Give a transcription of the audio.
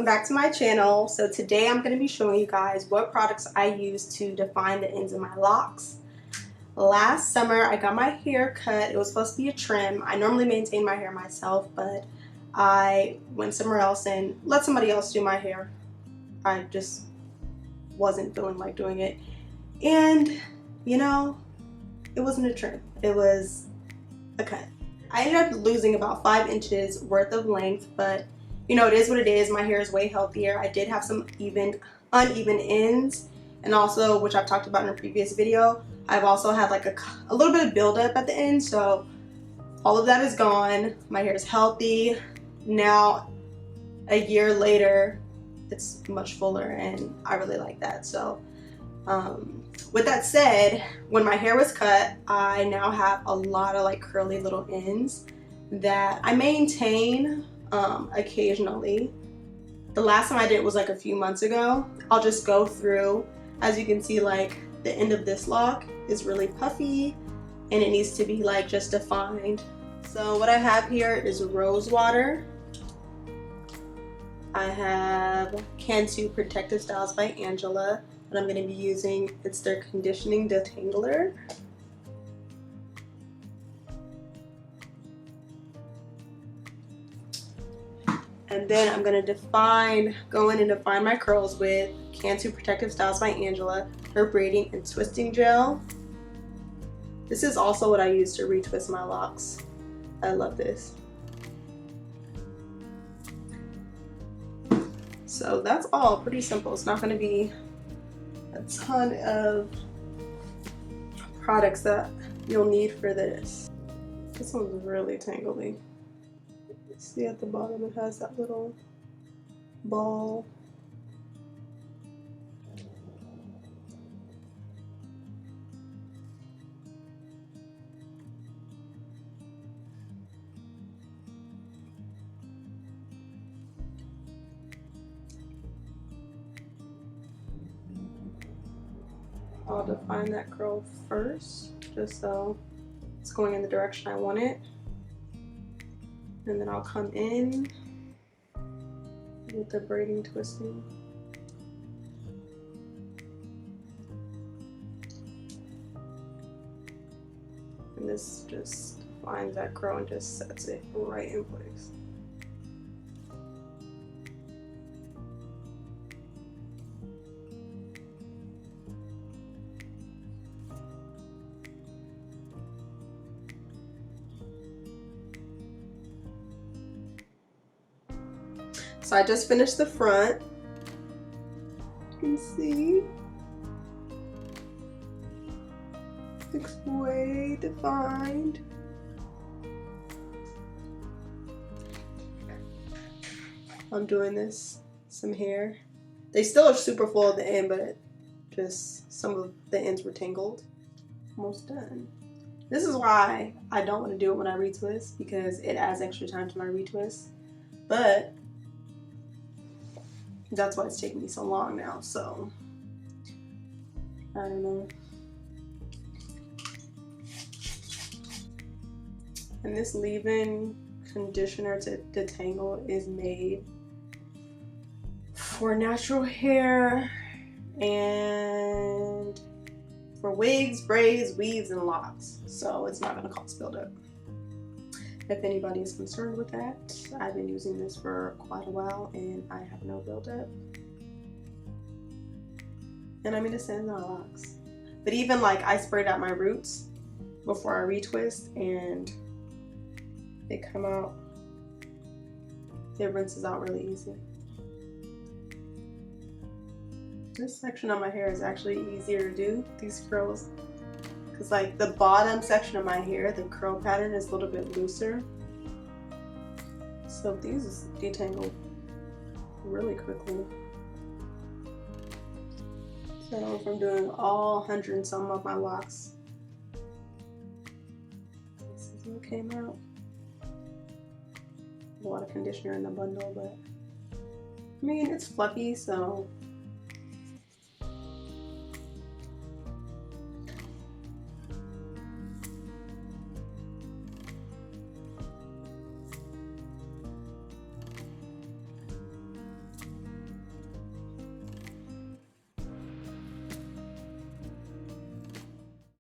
welcome back to my channel. So today I'm going to be showing you guys what products I use to define the ends of my locks. Last summer I got my hair cut. It was supposed to be a trim. I normally maintain my hair myself, but I went somewhere else and let somebody else do my hair. I just wasn't feeling like doing it. And you know, it wasn't a trim. It was a cut. I ended up losing about 5 inches worth of length, but you know, it is what it is. My hair is way healthier. I did have some uneven ends, and also, which I've talked about in a previous video, I've also had like a little bit of buildup at the end, so all of that is gone. My hair is healthy. Now, a year later, it's much fuller, and I really like that. So, with that said, when my hair was cut, I now have a lot of like curly little ends that I maintain occasionally. The last time I did it was like a few months ago. I'll just go through. As you can see, like the end of this lock is really puffy and it needs to be like just defined. So what I have here is rose water. I have Cantu Protective Styles by Angela. What I'm going to be using, it's their conditioning detangler. And then I'm going to go in and define my curls with Cantu Protective Styles by Angela, her braiding and twisting gel. This is also what I use to retwist my locks. I love this. So that's all pretty simple. It's not going to be a ton of products that you'll need for this. This one's really tangly. See at the bottom it has that little ball. I'll define that curl first, just so it's going in the direction I want it. And then I'll come in with the braiding twisting. And this just finds that curl and just sets it right in place. So I just finished the front. You can see. Looks way defined. I'm doing some hair. They still are super full at the end, but just some of the ends were tangled. Almost done. This is why I don't want to do it when I retwist, because it adds extra time to my retwist. But that's why it's taking me so long now, so I don't know. And this leave-in conditioner to detangle is made for natural hair and for wigs, braids, weaves, and locks. So it's not going to cause buildup. If anybody is concerned with that, I've been using this for quite a while and I have no buildup. And I mean, it sends on locks. But even like I sprayed out my roots before I retwist and they come out, it rinses out really easy. This section of my hair is actually easier to do, these curls. Because like the bottom section of my hair, the curl pattern is a little bit looser. So these detangle really quickly. So if I'm doing all 100 and some of my locks, this is what came out. A lot of conditioner in the bundle, but I mean, it's fluffy, so